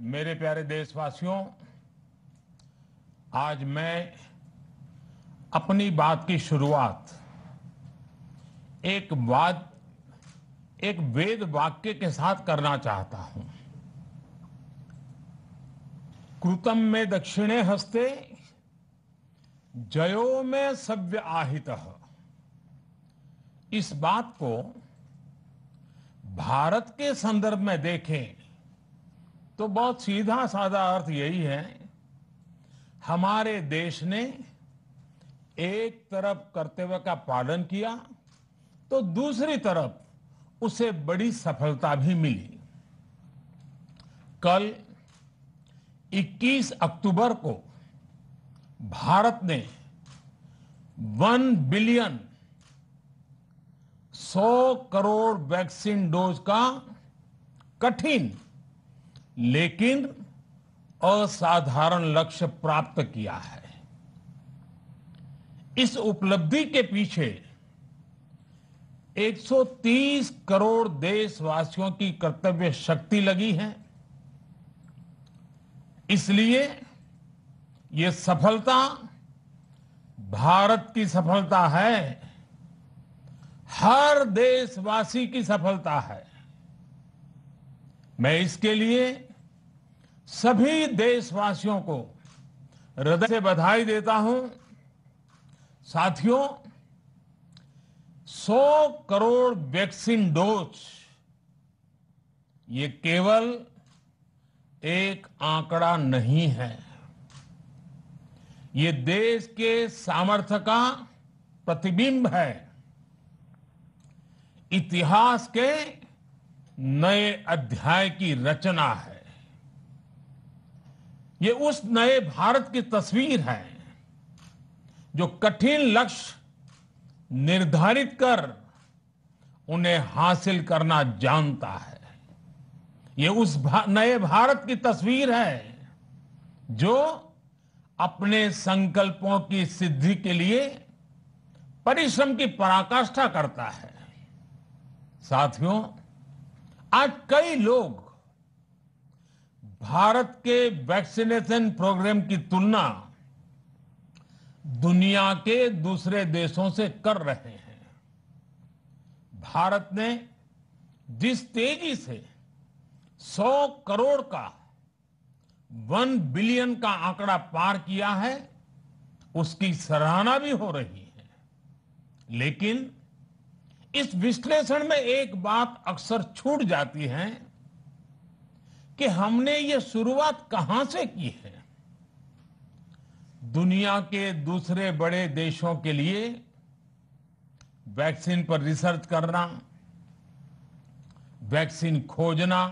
मेरे प्यारे देशवासियों, आज मैं अपनी बात की शुरुआत एक वेद वाक्य के साथ करना चाहता हूं। कृतं में दक्षिणे हस्ते जयो में सव्य आहितः। इस बात को भारत के संदर्भ में देखें तो बहुत सीधा साधा अर्थ यही है, हमारे देश ने एक तरफ कर्तव्य का पालन किया तो दूसरी तरफ उसे बड़ी सफलता भी मिली। कल 21 अक्टूबर को भारत ने 1 बिलियन 100 करोड़ वैक्सीन डोज का कठिन लेकिन असाधारण लक्ष्य प्राप्त किया है। इस उपलब्धि के पीछे 130 करोड़ देशवासियों की कर्तव्य शक्ति लगी है। इसलिए ये सफलता भारत की सफलता है, हर देशवासी की सफलता है। मैं इसके लिए सभी देशवासियों को हृदय से बधाई देता हूं। साथियों, 100 करोड़ वैक्सीन डोज ये केवल एक आंकड़ा नहीं है, ये देश के सामर्थ्य का प्रतिबिंब है, इतिहास के नए अध्याय की रचना है। ये उस नए भारत की तस्वीर है जो कठिन लक्ष्य निर्धारित कर उन्हें हासिल करना जानता है। ये उस नए भारत की तस्वीर है जो अपने संकल्पों की सिद्धि के लिए परिश्रम की पराकाष्ठा करता है। साथियों, आज कई लोग भारत के वैक्सीनेशन प्रोग्राम की तुलना दुनिया के दूसरे देशों से कर रहे हैं। भारत ने जिस तेजी से 100 करोड़ का 1 बिलियन का आंकड़ा पार किया है, उसकी सराहना भी हो रही है। लेकिन इस विश्लेषण में एक बात अक्सर छूट जाती है कि हमने ये शुरुआत कहां से की है। दुनिया के दूसरे बड़े देशों के लिए वैक्सीन पर रिसर्च करना, वैक्सीन खोजना,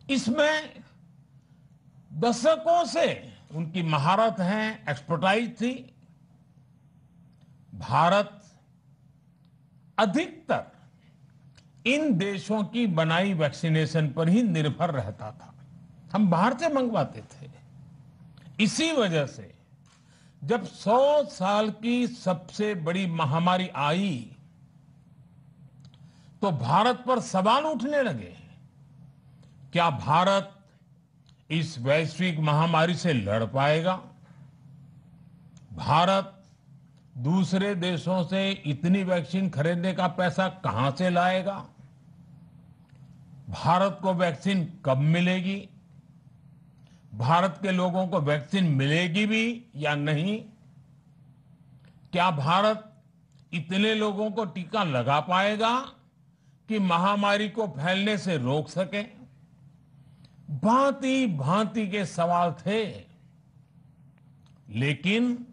इसमें दशकों से उनकी महारत है, एक्सपर्टाइज थी। भारत अधिकतर इन देशों की बनाई वैक्सीनेशन पर ही निर्भर रहता था। हम बाहर से मंगवाते थे। इसी वजह से जब 100 साल की सबसे बड़ी महामारी आई तो भारत पर सवाल उठने लगे, क्या भारत इस वैश्विक महामारी से लड़ पाएगा? भारत दूसरे देशों से इतनी वैक्सीन खरीदने का पैसा कहां से लाएगा? भारत को वैक्सीन कब मिलेगी? भारत के लोगों को वैक्सीन मिलेगी भी या नहीं? क्या भारत इतने लोगों को टीका लगा पाएगा कि महामारी को फैलने से रोक सके? भांति भांति के सवाल थे। लेकिन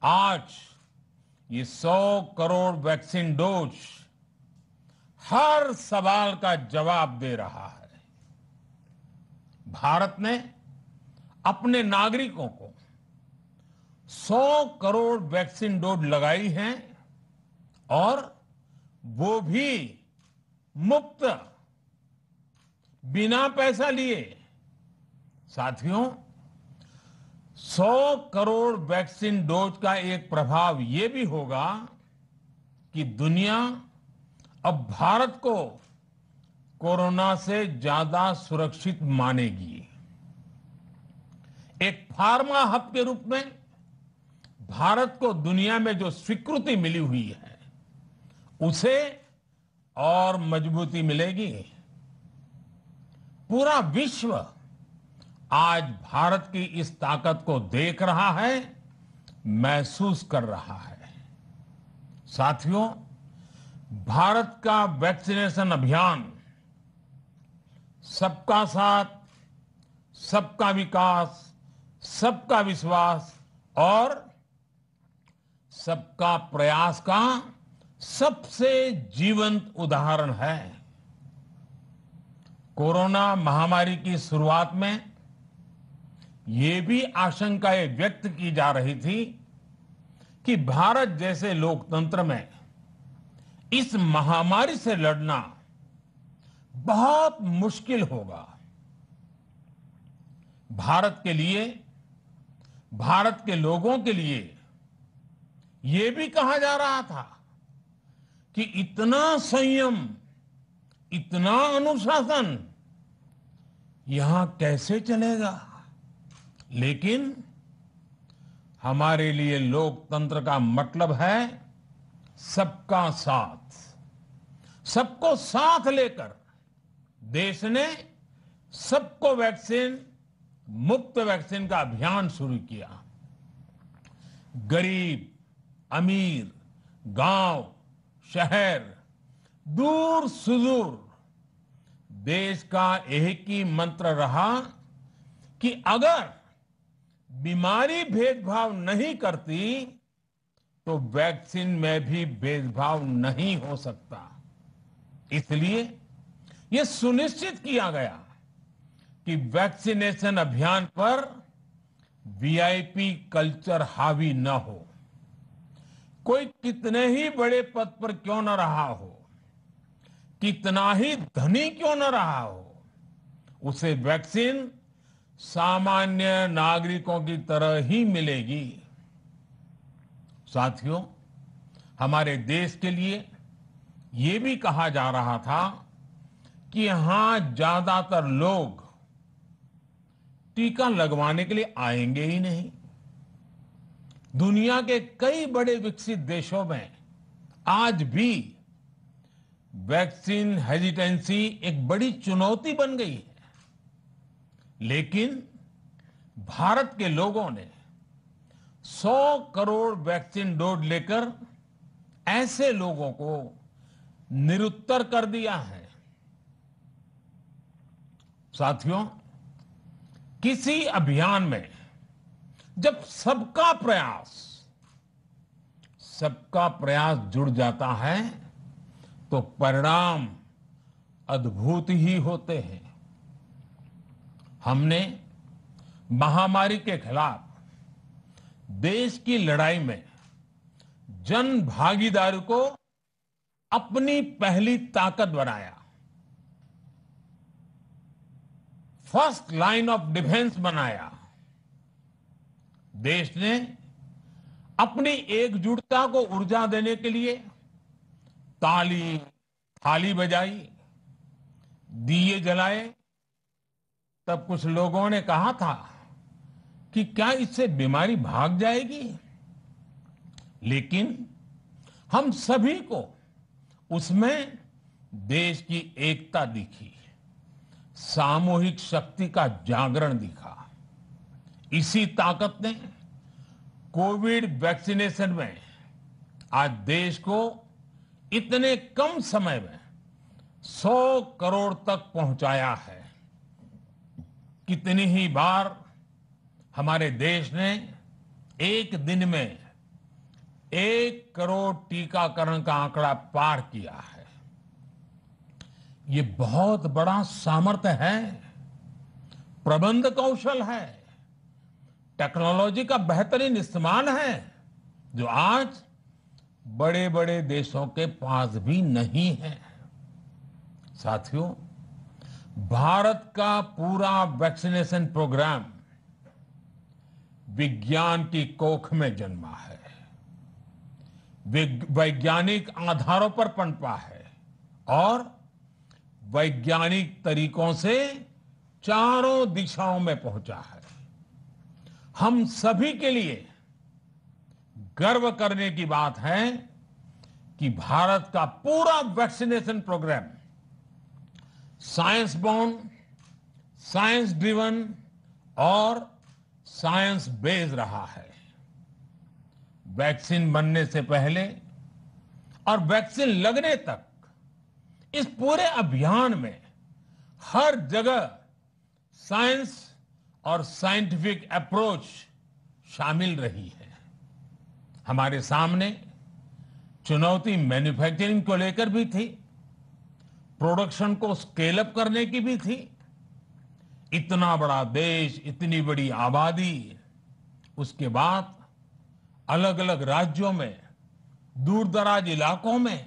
आज ये 100 करोड़ वैक्सीन डोज हर सवाल का जवाब दे रहा है। भारत ने अपने नागरिकों को 100 करोड़ वैक्सीन डोज लगाई हैं और वो भी मुफ्त, बिना पैसा लिए। साथियों, 100 करोड़ वैक्सीन डोज का एक प्रभाव यह भी होगा कि दुनिया अब भारत को कोरोना से ज्यादा सुरक्षित मानेगी। एक फार्मा हब के रूप में भारत को दुनिया में जो स्वीकृति मिली हुई है, उसे और मजबूती मिलेगी। पूरा विश्व आज भारत की इस ताकत को देख रहा है, महसूस कर रहा है। साथियों, भारत का वैक्सीनेशन अभियान सबका साथ, सबका विकास, सबका विश्वास और सबका प्रयास का सबसे जीवंत उदाहरण है। कोरोना महामारी की शुरुआत में ये भी आशंकाएं व्यक्त की जा रही थी कि भारत जैसे लोकतंत्र में इस महामारी से लड़ना बहुत मुश्किल होगा। भारत के लिए, भारत के लोगों के लिए ये भी कहा जा रहा था कि इतना संयम, इतना अनुशासन यहां कैसे चलेगा। लेकिन हमारे लिए लोकतंत्र का मतलब है सबका साथ। सबको साथ लेकर देश ने सबको वैक्सीन, मुफ्त वैक्सीन का अभियान शुरू किया। गरीब, अमीर, गांव, शहर, दूर सुदूर, देश का एक ही मंत्र रहा कि अगर बीमारी भेदभाव नहीं करती तो वैक्सीन में भी भेदभाव नहीं हो सकता। इसलिए यह सुनिश्चित किया गया कि वैक्सीनेशन अभियान पर वीआईपी कल्चर हावी न हो। कोई कितने ही बड़े पद पर क्यों न रहा हो, कितना ही धनी क्यों न रहा हो, उसे वैक्सीन सामान्य नागरिकों की तरह ही मिलेगी। साथियों, हमारे देश के लिए ये भी कहा जा रहा था कि यहां ज्यादातर लोग टीका लगवाने के लिए आएंगे ही नहीं। दुनिया के कई बड़े विकसित देशों में आज भी वैक्सीन हेजिटेंसी एक बड़ी चुनौती बन गई है। लेकिन भारत के लोगों ने 100 करोड़ वैक्सीन डोज लेकर ऐसे लोगों को निरुत्तर कर दिया है। साथियों, किसी अभियान में जब सबका प्रयास जुड़ जाता है तो परिणाम अद्भुत ही होते हैं। हमने महामारी के खिलाफ देश की लड़ाई में जन भागीदारी को अपनी पहली ताकत बनाया, फर्स्ट लाइन ऑफ डिफेंस बनाया। देश ने अपनी एकजुटता को ऊर्जा देने के लिए ताली, थाली बजाई, दिए जलाए। तब कुछ लोगों ने कहा था कि क्या इससे बीमारी भाग जाएगी? लेकिन हम सभी को उसमें देश की एकता दिखी, सामूहिक शक्ति का जागरण दिखा। इसी ताकत ने कोविड वैक्सीनेशन में आज देश को इतने कम समय में 100 करोड़ तक पहुंचाया है। कितनी ही बार हमारे देश ने एक दिन में 1 करोड़ टीकाकरण का आंकड़ा पार किया है। ये बहुत बड़ा सामर्थ्य है, प्रबंध कौशल है, टेक्नोलॉजी का बेहतरीन इस्तेमाल है, जो आज बड़े बड़े देशों के पास भी नहीं है। साथियों, भारत का पूरा वैक्सीनेशन प्रोग्राम विज्ञान की कोख में जन्मा है, वैज्ञानिक आधारों पर पनपा है और वैज्ञानिक तरीकों से चारों दिशाओं में पहुंचा है। हम सभी के लिए गर्व करने की बात है कि भारत का पूरा vaccination programme science born, science driven और साइंस बेस्ड रहा है। वैक्सीन बनने से पहले और वैक्सीन लगने तक इस पूरे अभियान में हर जगह साइंस और साइंटिफिक अप्रोच शामिल रही है। हमारे सामने चुनौती मैन्युफैक्चरिंग को लेकर भी थी, प्रोडक्शन को स्केल अप करने की भी थी। इतना बड़ा देश, इतनी बड़ी आबादी, उसके बाद अलग अलग राज्यों में, दूर दराज इलाकों में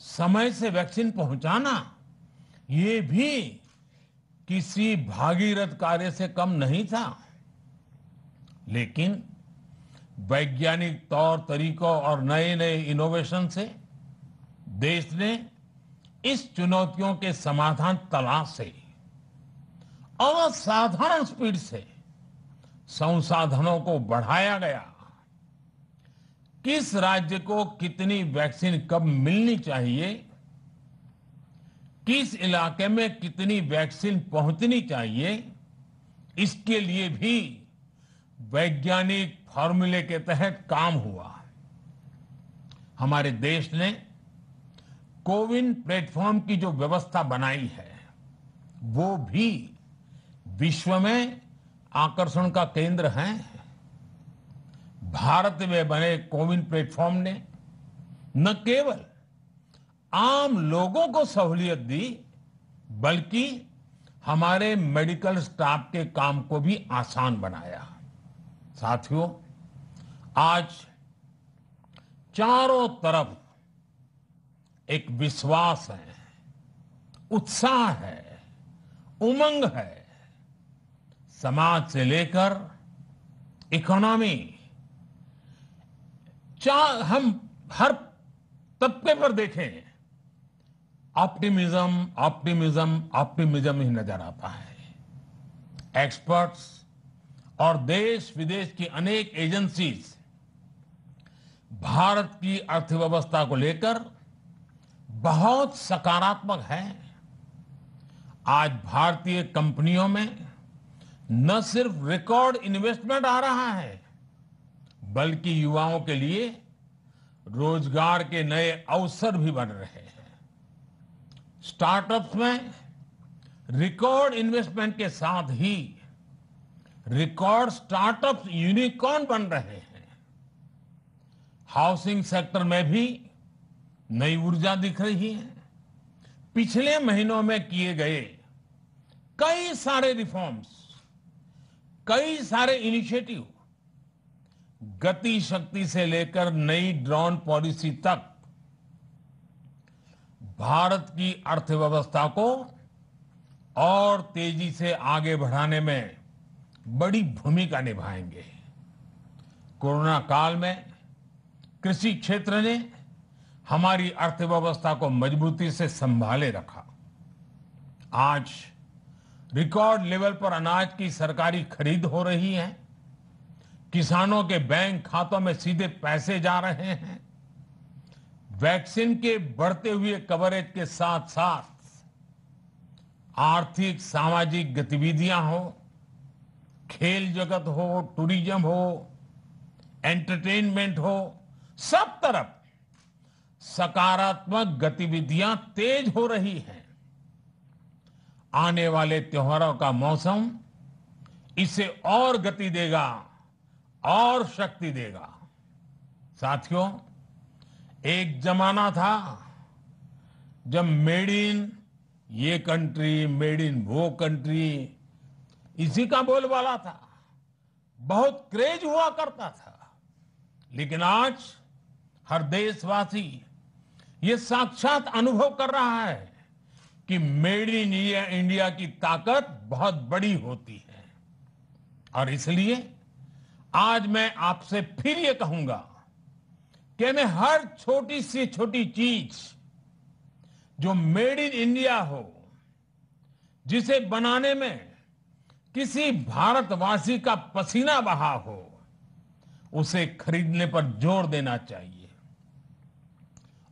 समय से वैक्सीन पहुंचाना, ये भी किसी भागीरथ कार्य से कम नहीं था। लेकिन वैज्ञानिक तौर तरीकों और नए नए इनोवेशन से देश ने इस चुनौतियों के समाधान तलाशे असाधारण स्पीड से संसाधनों को बढ़ाया गया। किस राज्य को कितनी वैक्सीन कब मिलनी चाहिए, किस इलाके में कितनी वैक्सीन पहुंचनी चाहिए, इसके लिए भी वैज्ञानिक फॉर्मूले के तहत काम हुआ। हमारे देश ने कोविन प्लेटफॉर्म की जो व्यवस्था बनाई है, वो भी विश्व में आकर्षण का केंद्र है। भारत में बने कोविन प्लेटफॉर्म ने न केवल आम लोगों को सहूलियत दी, बल्कि हमारे मेडिकल स्टाफ के काम को भी आसान बनाया। साथियों, आज चारों तरफ एक विश्वास है, उत्साह है, उमंग है। समाज से लेकर इकोनॉमी, हम हर तबके पर देखें, ऑप्टिमिज्म ऑप्टिमिज्म ऑप्टिमिज्म ही नजर आता है। एक्सपर्ट्स और देश विदेश की अनेक एजेंसीज भारत की अर्थव्यवस्था को लेकर बहुत सकारात्मक है। आज भारतीय कंपनियों में न सिर्फ रिकॉर्ड इन्वेस्टमेंट आ रहा है, बल्कि युवाओं के लिए रोजगार के नए अवसर भी बन रहे हैं। स्टार्टअप्स में रिकॉर्ड इन्वेस्टमेंट के साथ ही रिकॉर्ड स्टार्टअप्स यूनिकॉर्न बन रहे हैं। हाउसिंग सेक्टर में भी नई ऊर्जा दिख रही है। पिछले महीनों में किए गए कई सारे रिफॉर्म्स, कई सारे इनिशिएटिव, गति शक्ति से लेकर नई ड्रोन पॉलिसी तक भारत की अर्थव्यवस्था को और तेजी से आगे बढ़ाने में बड़ी भूमिका निभाएंगे। कोरोना काल में कृषि क्षेत्र ने हमारी अर्थव्यवस्था को मजबूती से संभाले रखा। आज रिकॉर्ड लेवल पर अनाज की सरकारी खरीद हो रही है। किसानों के बैंक खातों में सीधे पैसे जा रहे हैं। वैक्सीन के बढ़ते हुए कवरेज के साथ साथ आर्थिक सामाजिक गतिविधियां हो, खेल जगत हो, टूरिज्म हो, एंटरटेनमेंट हो, सब तरफ सकारात्मक गतिविधियां तेज हो रही हैं। आने वाले त्योहारों का मौसम इसे और गति देगा और शक्ति देगा। साथियों, एक जमाना था जब मेड इन ये कंट्री, मेड इन वो कंट्री, इसी का बोलबाला था, बहुत क्रेज हुआ करता था। लेकिन आज हर देशवासी ये साक्षात अनुभव कर रहा है कि मेड इन इंडिया की ताकत बहुत बड़ी होती है। और इसलिए आज मैं आपसे फिर ये कहूंगा कि हमें हर छोटी से छोटी चीज जो मेड इन इंडिया हो, जिसे बनाने में किसी भारतवासी का पसीना बहा हो, उसे खरीदने पर जोर देना चाहिए।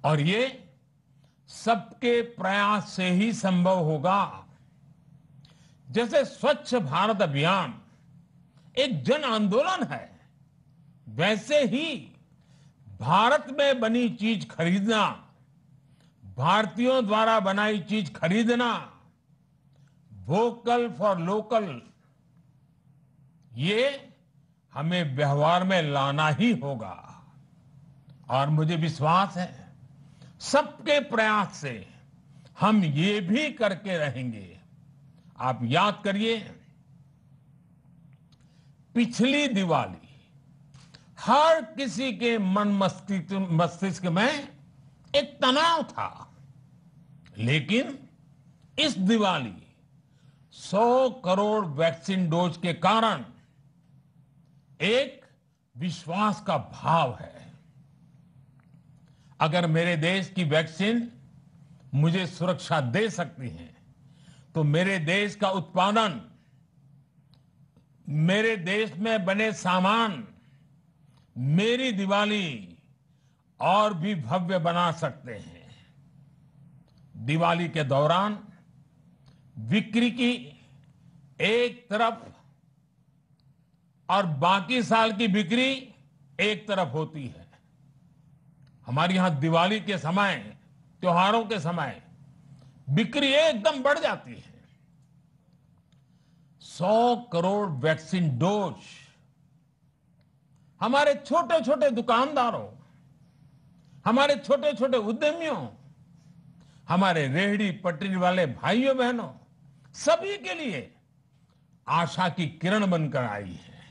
और ये सबके प्रयास से ही संभव होगा। जैसे स्वच्छ भारत अभियान एक जन आंदोलन है, वैसे ही भारत में बनी चीज खरीदना, भारतीयों द्वारा बनाई चीज खरीदना, वोकल फॉर लोकल, ये हमें व्यवहार में लाना ही होगा। और मुझे विश्वास है सबके प्रयास से हम ये भी करके रहेंगे। आप याद करिए, पिछली दिवाली हर किसी के मन मस्तिष्क में एक तनाव था, लेकिन इस दिवाली 100 करोड़ वैक्सीन डोज के कारण एक विश्वास का भाव है। अगर मेरे देश की वैक्सीन मुझे सुरक्षा दे सकती है, तो मेरे देश का उत्पादन, मेरे देश में बने सामान मेरी दिवाली और भी भव्य बना सकते हैं। दिवाली के दौरान बिक्री की एक तरफ और बाकी साल की बिक्री एक तरफ होती है। हमारे यहां दिवाली के समय, त्योहारों के समय बिक्री एकदम बढ़ जाती है। 100 करोड़ वैक्सीन डोज हमारे छोटे छोटे दुकानदारों, हमारे छोटे छोटे उद्यमियों, हमारे रेहड़ी पटरी वाले भाइयों बहनों, सभी के लिए आशा की किरण बनकर आई है।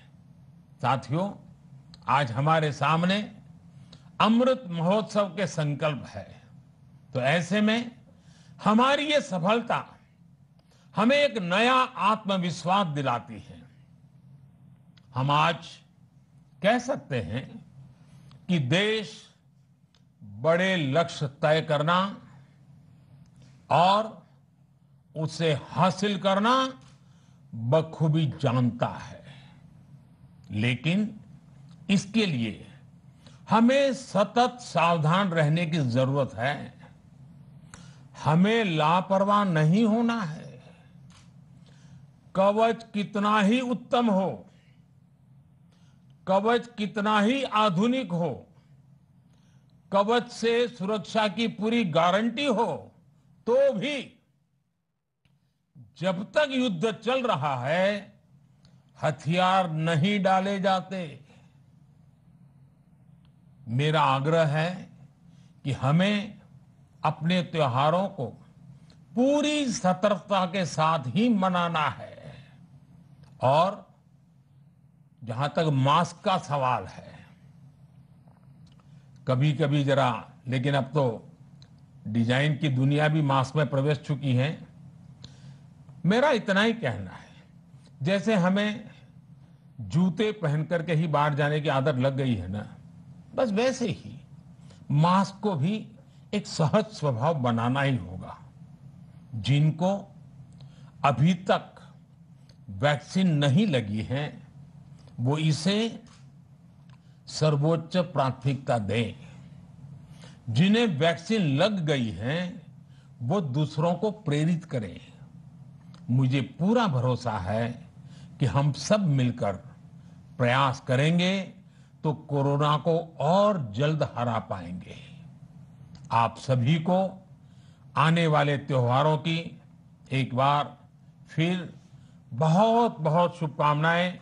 साथियों, आज हमारे सामने अमृत महोत्सव के संकल्प है, तो ऐसे में हमारी ये सफलता हमें एक नया आत्मविश्वास दिलाती है। हम आज कह सकते हैं कि देश बड़े लक्ष्य तय करना और उसे हासिल करना बखूबी जानता है, लेकिन इसके लिए हमें सतत सावधान रहने की जरूरत है। हमें लापरवाह नहीं होना है। कवच कितना ही उत्तम हो, कवच कितना ही आधुनिक हो, कवच से सुरक्षा की पूरी गारंटी हो, तो भी जब तक युद्ध चल रहा है, हथियार नहीं डाले जाते। मेरा आग्रह है कि हमें अपने त्योहारों को पूरी सतर्कता के साथ ही मनाना है। और जहां तक मास्क का सवाल है, कभी कभी जरा, लेकिन अब तो डिजाइन की दुनिया भी मास्क में प्रवेश चुकी है। मेरा इतना ही कहना है, जैसे हमें जूते पहन करके ही बाहर जाने की आदत लग गई है ना, बस वैसे ही मास्क को भी एक सहज स्वभाव बनाना ही होगा। जिनको अभी तक वैक्सीन नहीं लगी है, वो इसे सर्वोच्च प्राथमिकता दें। जिन्हें वैक्सीन लग गई है, वो दूसरों को प्रेरित करें। मुझे पूरा भरोसा है कि हम सब मिलकर प्रयास करेंगे तो कोरोना को और जल्द हरा पाएंगे। आप सभी को आने वाले त्योहारों की एक बार फिर बहुत बहुत शुभकामनाएं।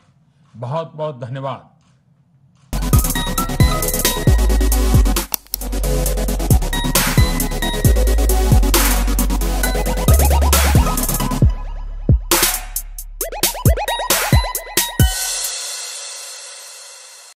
बहुत बहुत धन्यवाद।